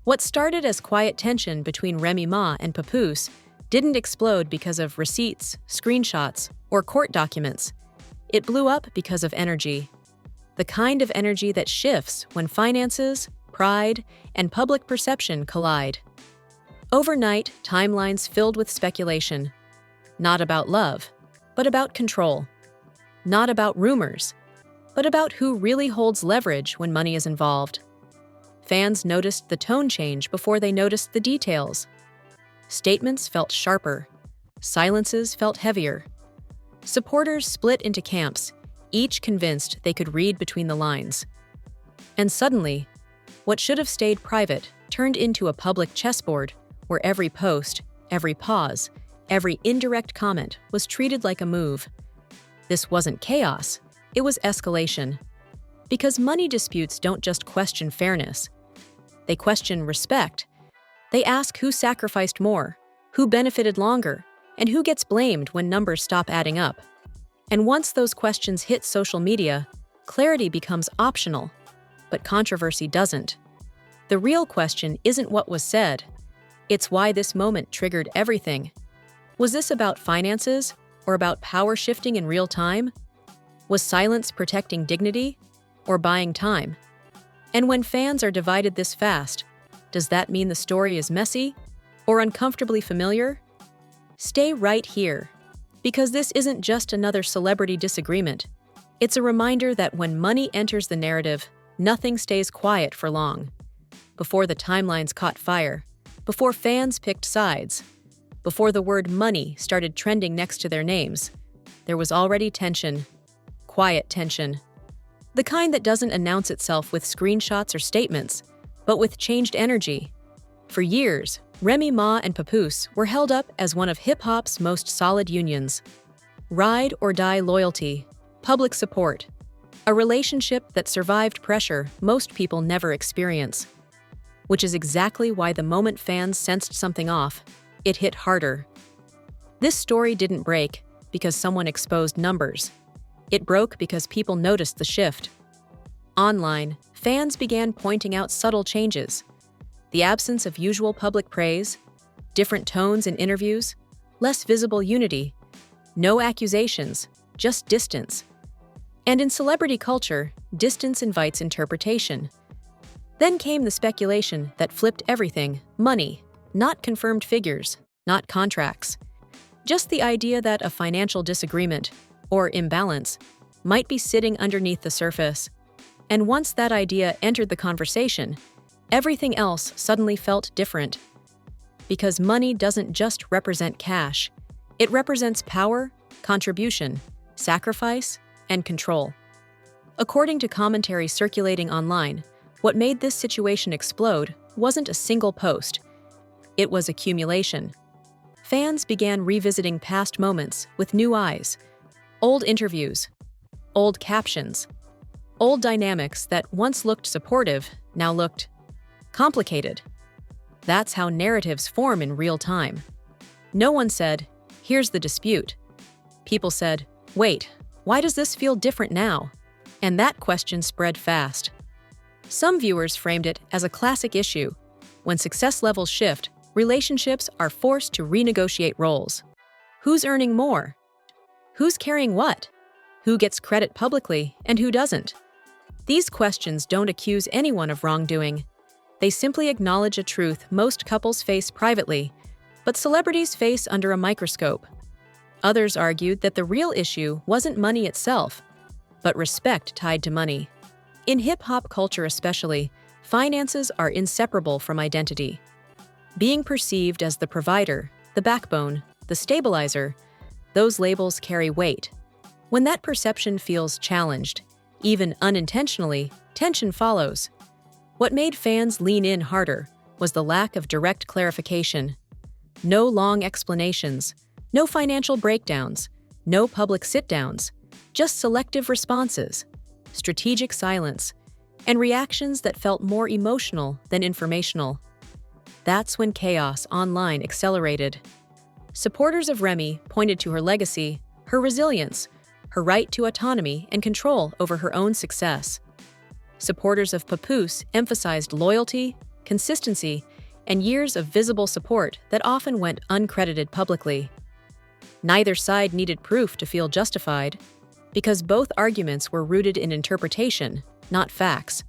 What started as quiet tension between Remy Ma and Papoose didn't explode because of receipts, screenshots, or court documents. It blew up because of energy. The kind of energy that shifts when finances, pride, and public perception collide. Overnight, timelines filled with speculation. Not about love, but about control. Not about rumors, but about who really holds leverage when money is involved. Fans noticed the tone change before they noticed the details. Statements felt sharper. Silences felt heavier. Supporters split into camps, each convinced they could read between the lines. And suddenly, what should have stayed private turned into a public chessboard where every post, every pause, every indirect comment was treated like a move. This wasn't chaos, it was escalation. Because money disputes don't just question fairness. They question respect. They ask who sacrificed more, who benefited longer, and who gets blamed when numbers stop adding up. And once those questions hit social media, clarity becomes optional, but controversy doesn't. The real question isn't what was said. It's why this moment triggered everything. Was this about finances or about power shifting in real time? Was silence protecting dignity or buying time? And when fans are divided this fast, does that mean the story is messy or uncomfortably familiar? Stay right here, because this isn't just another celebrity disagreement. It's a reminder that when money enters the narrative, nothing stays quiet for long. Before the timelines caught fire, before fans picked sides, before the word money started trending next to their names, there was already tension. Quiet tension. The kind that doesn't announce itself with screenshots or statements, but with changed energy. For years, Remy Ma and Papoose were held up as one of hip-hop's most solid unions. Ride or die loyalty, public support, a relationship that survived pressure most people never experience. Which is exactly why the moment fans sensed something off, it hit harder. This story didn't break because someone exposed numbers. It broke because people noticed the shift. Online, fans began pointing out subtle changes. The absence of usual public praise, different tones in interviews, less visible unity, no accusations, just distance. And in celebrity culture, distance invites interpretation. Then came the speculation that flipped everything: money, not confirmed figures, not contracts. Just the idea that a financial disagreement, or imbalance, might be sitting underneath the surface. And once that idea entered the conversation, everything else suddenly felt different. Because money doesn't just represent cash. It represents power, contribution, sacrifice, and control. According to commentary circulating online, what made this situation explode wasn't a single post. It was accumulation. Fans began revisiting past moments with new eyes. Old interviews, old captions, old dynamics that once looked supportive now looked complicated. That's how narratives form in real time. No one said, "Here's the dispute." People said, "Wait, why does this feel different now?" And that question spread fast. Some viewers framed it as a classic issue. When success levels shift, relationships are forced to renegotiate roles. Who's earning more? Who's carrying what? Who gets credit publicly and who doesn't? These questions don't accuse anyone of wrongdoing. They simply acknowledge a truth most couples face privately, but celebrities face under a microscope. Others argued that the real issue wasn't money itself, but respect tied to money. In hip-hop culture especially, finances are inseparable from identity. Being perceived as the provider, the backbone, the stabilizer, those labels carry weight. When that perception feels challenged, even unintentionally, tension follows. What made fans lean in harder was the lack of direct clarification. No long explanations, no financial breakdowns, no public sit-downs, just selective responses, strategic silence, and reactions that felt more emotional than informational. That's when chaos online accelerated. Supporters of Remy pointed to her legacy, her resilience, her right to autonomy and control over her own success. Supporters of Papoose emphasized loyalty, consistency, and years of visible support that often went uncredited publicly. Neither side needed proof to feel justified, because both arguments were rooted in interpretation, not facts,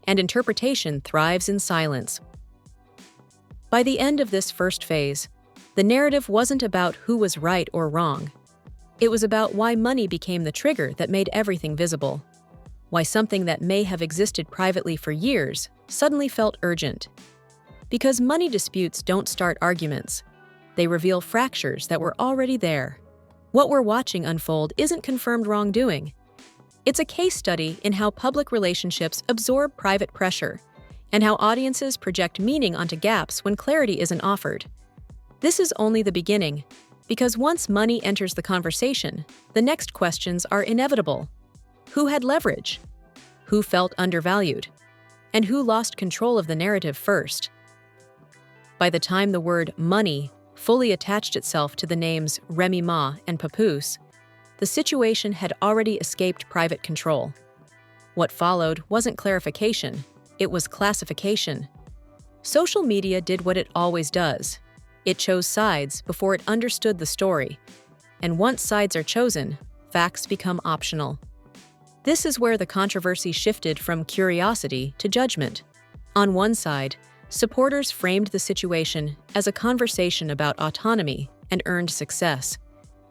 and interpretation thrives in silence. By the end of this first phase, the narrative wasn't about who was right or wrong. It was about why money became the trigger that made everything visible, why something that may have existed privately for years suddenly felt urgent. Because money disputes don't start arguments. They reveal fractures that were already there. What we're watching unfold isn't confirmed wrongdoing. It's a case study in how public relationships absorb private pressure, and how audiences project meaning onto gaps when clarity isn't offered. This is only the beginning, because once money enters the conversation, the next questions are inevitable. Who had leverage? Who felt undervalued? And who lost control of the narrative first? By the time the word money fully attached itself to the names Remy Ma and Papoose, the situation had already escaped private control. What followed wasn't clarification, it was classification. Social media did what it always does. It chose sides before it understood the story. And once sides are chosen, facts become optional. This is where the controversy shifted from curiosity to judgment. On one side, supporters framed the situation as a conversation about autonomy and earned success.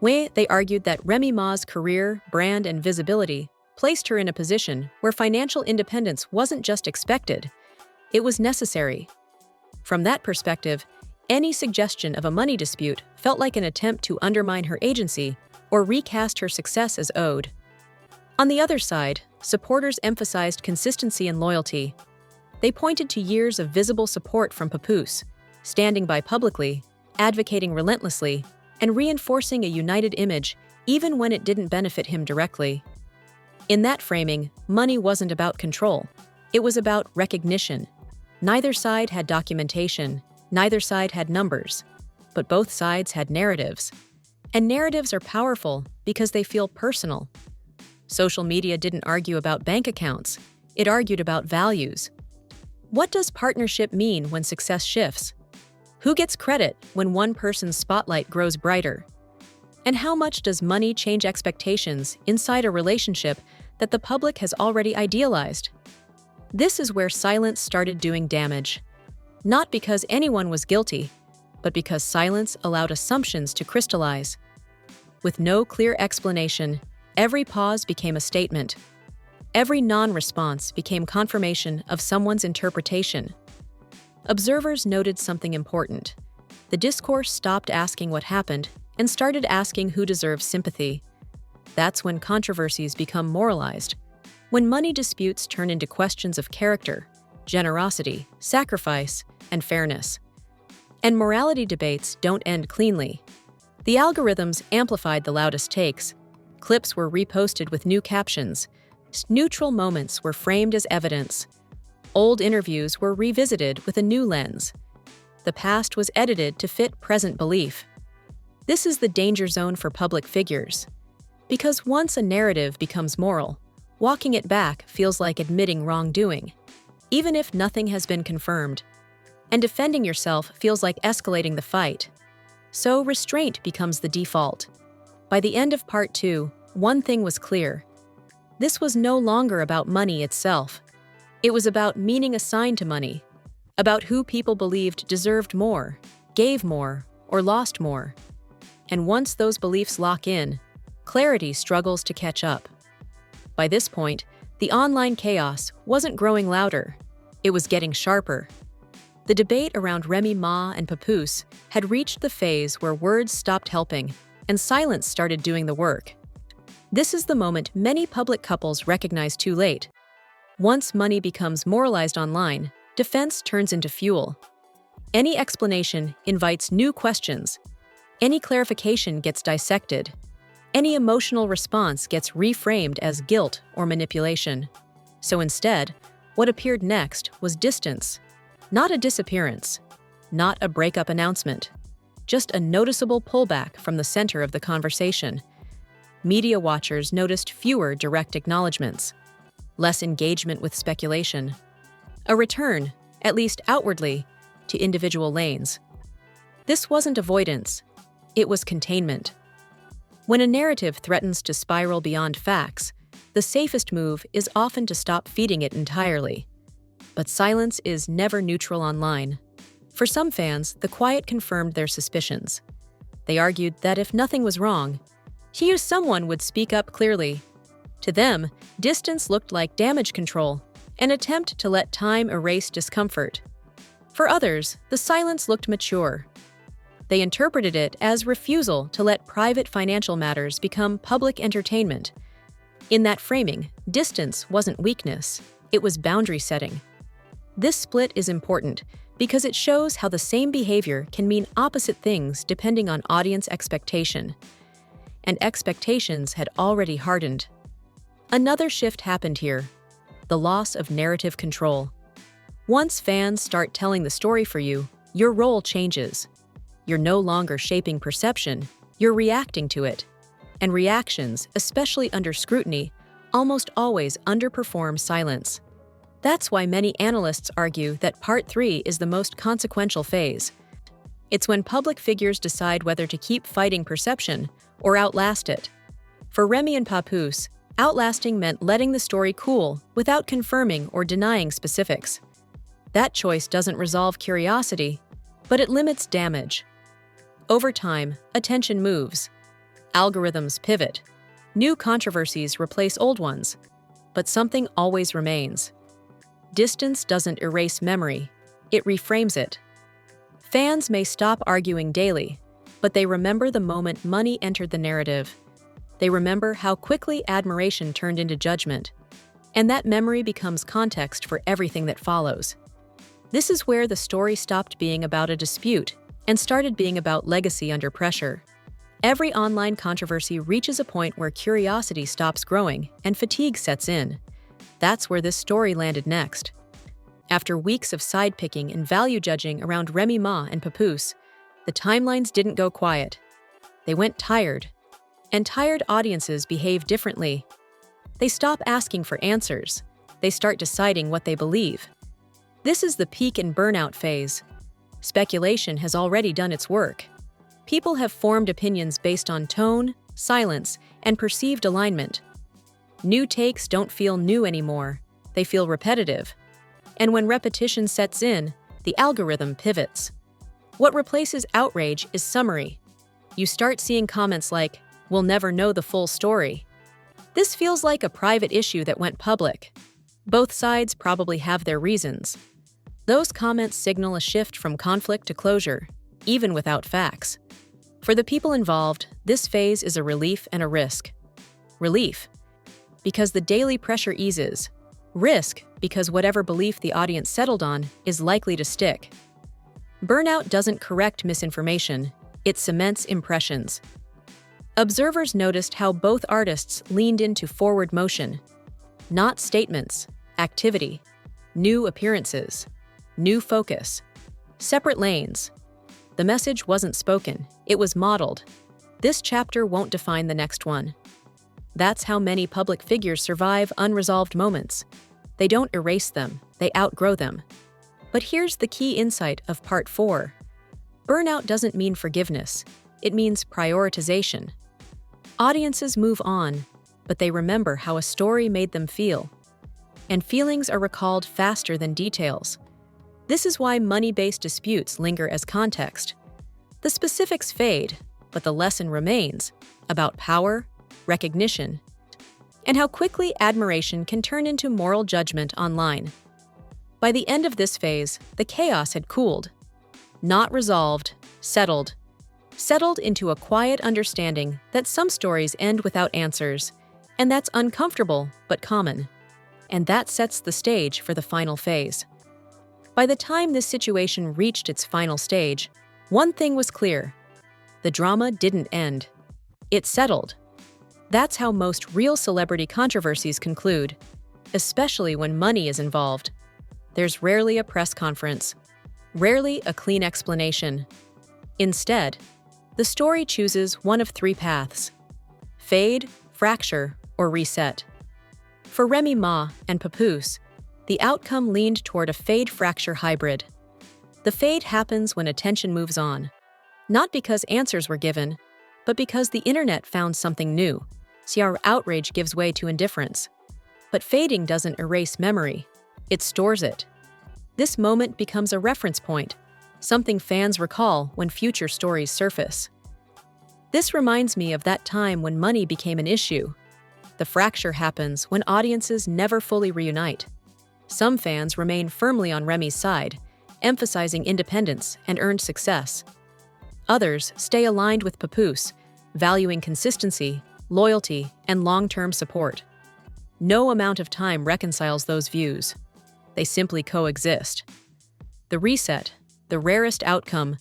They argued that Remy Ma's career, brand, and visibility placed her in a position where financial independence wasn't just expected, it was necessary. From that perspective, any suggestion of a money dispute felt like an attempt to undermine her agency or recast her success as owed. On the other side, supporters emphasized consistency and loyalty. They pointed to years of visible support from Papoose, standing by publicly, advocating relentlessly, and reinforcing a united image even when it didn't benefit him directly. In that framing, money wasn't about control. It was about recognition. Neither side had documentation, neither side had numbers, but both sides had narratives. And narratives are powerful because they feel personal. Social media didn't argue about bank accounts, it argued about values. What does partnership mean when success shifts? Who gets credit when one person's spotlight grows brighter? And how much does money change expectations inside a relationship that the public has already idealized? This is where silence started doing damage. Not because anyone was guilty, but because silence allowed assumptions to crystallize. With no clear explanation, every pause became a statement. Every non-response became confirmation of someone's interpretation. Observers noted something important. The discourse stopped asking what happened and started asking who deserves sympathy. That's when controversies become moralized, when money disputes turn into questions of character, generosity, sacrifice, and fairness. And morality debates don't end cleanly. The algorithms amplified the loudest takes. Clips were reposted with new captions. Neutral moments were framed as evidence. Old interviews were revisited with a new lens. The past was edited to fit present belief. This is the danger zone for public figures. Because once a narrative becomes moral, walking it back feels like admitting wrongdoing, even if nothing has been confirmed. And defending yourself feels like escalating the fight. So restraint becomes the default. By the end of Part 2, one thing was clear. This was no longer about money itself. It was about meaning assigned to money, about who people believed deserved more, gave more, or lost more. And once those beliefs lock in, clarity struggles to catch up. By this point, the online chaos wasn't growing louder, it was getting sharper. The debate around Remy Ma and Papoose had reached the phase where words stopped helping and silence started doing the work. This is the moment many public couples recognize too late. Once money becomes moralized online, defense turns into fuel. Any explanation invites new questions. Any clarification gets dissected. Any emotional response gets reframed as guilt or manipulation. So instead, what appeared next was distance. Not a disappearance, not a breakup announcement, just a noticeable pullback from the center of the conversation. Media watchers noticed fewer direct acknowledgments, less engagement with speculation. A return, at least outwardly, to individual lanes. This wasn't avoidance, it was containment. When a narrative threatens to spiral beyond facts, the safest move is often to stop feeding it entirely. But silence is never neutral online. For some fans, the quiet confirmed their suspicions. They argued that if nothing was wrong, someone would speak up clearly. To them, distance looked like damage control, an attempt to let time erase discomfort. For others, the silence looked mature. They interpreted it as refusal to let private financial matters become public entertainment. In that framing, distance wasn't weakness, it was boundary setting. This split is important because it shows how the same behavior can mean opposite things depending on audience expectation. And expectations had already hardened. Another shift happened here: the loss of narrative control. Once fans start telling the story for you, your role changes. You're no longer shaping perception, you're reacting to it. And reactions, especially under scrutiny, almost always underperform silence. That's why many analysts argue that Part 3 is the most consequential phase. It's when public figures decide whether to keep fighting perception or outlast it. For Remy and Papoose, outlasting meant letting the story cool without confirming or denying specifics. That choice doesn't resolve curiosity, but it limits damage. Over time, attention moves. Algorithms pivot. New controversies replace old ones. But something always remains. Distance doesn't erase memory, it reframes it. Fans may stop arguing daily, but they remember the moment money entered the narrative. They remember how quickly admiration turned into judgment. And that memory becomes context for everything that follows. This is where the story stopped being about a dispute and started being about legacy under pressure. Every online controversy reaches a point where curiosity stops growing and fatigue sets in. That's where this story landed next. After weeks of side-picking and value judging around Remy Ma and Papoose, the timelines didn't go quiet. They went tired. And tired audiences behave differently. They stop asking for answers. They start deciding what they believe. This is the peak and burnout phase. Speculation has already done its work. People have formed opinions based on tone, silence, and perceived alignment. New takes don't feel new anymore. They feel repetitive. And when repetition sets in, the algorithm pivots. What replaces outrage is summary. You start seeing comments like, "We'll never know the full story." This feels like a private issue that went public. Both sides probably have their reasons. Those comments signal a shift from conflict to closure, even without facts. For the people involved, this phase is a relief and a risk. Relief, because the daily pressure eases. Risk, because whatever belief the audience settled on is likely to stick. Burnout doesn't correct misinformation, it cements impressions. Observers noticed how both artists leaned into forward motion. Not statements, activity, new appearances, new focus, separate lanes. The message wasn't spoken, it was modeled. This chapter won't define the next one. That's how many public figures survive unresolved moments. They don't erase them, they outgrow them. But here's the key insight of Part 4. Burnout doesn't mean forgiveness, it means prioritization. Audiences move on, but they remember how a story made them feel. And feelings are recalled faster than details. This is why money-based disputes linger as context. The specifics fade, but the lesson remains about power, recognition, and how quickly admiration can turn into moral judgment online. By the end of this phase, the chaos had cooled. Not resolved, settled. Settled into a quiet understanding that some stories end without answers, and that's uncomfortable but common. And that sets the stage for the final phase. By the time this situation reached its final stage, one thing was clear. The drama didn't end. It settled. That's how most real celebrity controversies conclude, especially when money is involved. There's rarely a press conference, rarely a clean explanation. Instead, the story chooses one of three paths: fade, fracture, or reset. For Remy Ma and Papoose, The outcome leaned toward a fade-fracture hybrid. The fade happens when attention moves on, not because answers were given, but because the internet found something new. See how outrage gives way to indifference. But fading doesn't erase memory, it stores it. This moment becomes a reference point, something fans recall when future stories surface. This reminds me of that time when money became an issue. The fracture happens when audiences never fully reunite. Some fans remain firmly on Remy's side, emphasizing independence and earned success. Others stay aligned with Papoose, valuing consistency, loyalty, and long-term support. No amount of time reconciles those views. They simply coexist. The reset, the rarest outcome,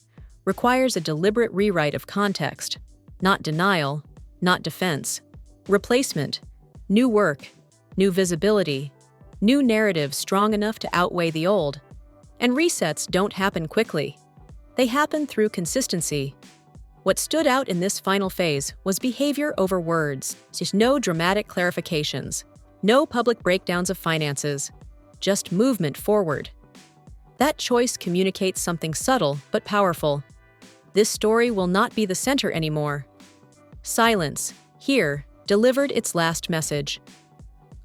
requires a deliberate rewrite of context, not denial, not defense. Replacement, new work, new visibility, new narrative strong enough to outweigh the old. And resets don't happen quickly. They happen through consistency. What stood out in this final phase was behavior over words. Just no dramatic clarifications, no public breakdowns of finances, just movement forward. That choice communicates something subtle but powerful. This story will not be the center anymore. Silence, here, delivered its last message.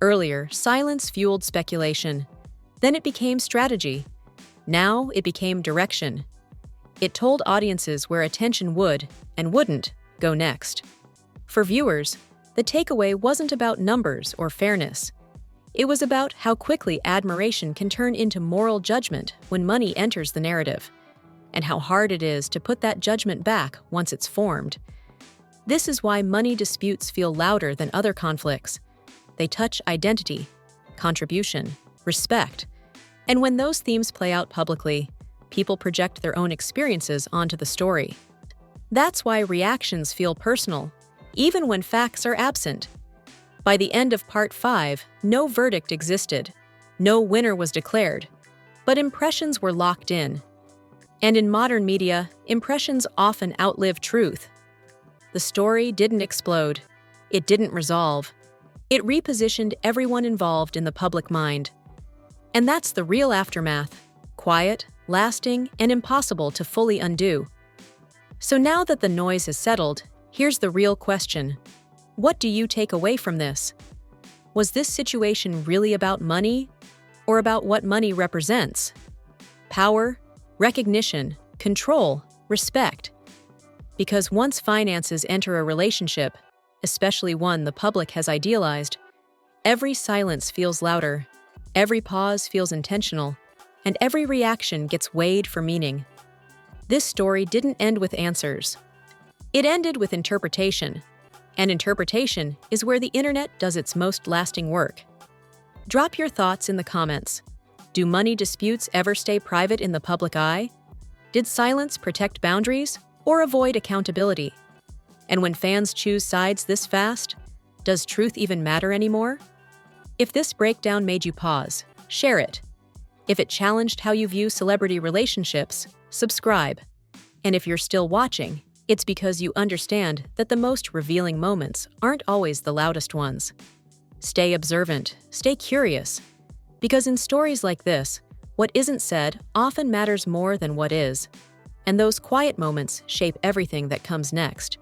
Earlier, silence fueled speculation. Then it became strategy. Now it became direction. It told audiences where attention would, and wouldn't, go next. For viewers, the takeaway wasn't about numbers or fairness. It was about how quickly admiration can turn into moral judgment when money enters the narrative, and how hard it is to put that judgment back once it's formed. This is why money disputes feel louder than other conflicts. They touch identity, contribution, respect. And when those themes play out publicly, people project their own experiences onto the story. That's why reactions feel personal, even when facts are absent. By the end of Part 5, no verdict existed. No winner was declared. But impressions were locked in. And in modern media, impressions often outlive truth. The story didn't explode. It didn't resolve. It repositioned everyone involved in the public mind. And that's the real aftermath. Quiet, lasting, and impossible to fully undo. So now that the noise has settled, here's the real question. What do you take away from this? Was this situation really about money, or about what money represents? Power, recognition, control, respect. Because once finances enter a relationship, especially one the public has idealized, every silence feels louder, every pause feels intentional, and every reaction gets weighed for meaning. This story didn't end with answers. It ended with interpretation. And interpretation is where the internet does its most lasting work. Drop your thoughts in the comments. Do money disputes ever stay private in the public eye? Did silence protect boundaries or avoid accountability? And when fans choose sides this fast, does truth even matter anymore? If this breakdown made you pause, share it. If it challenged how you view celebrity relationships, subscribe. And if you're still watching, it's because you understand that the most revealing moments aren't always the loudest ones. Stay observant, stay curious. Because in stories like this, what isn't said often matters more than what is. And those quiet moments shape everything that comes next.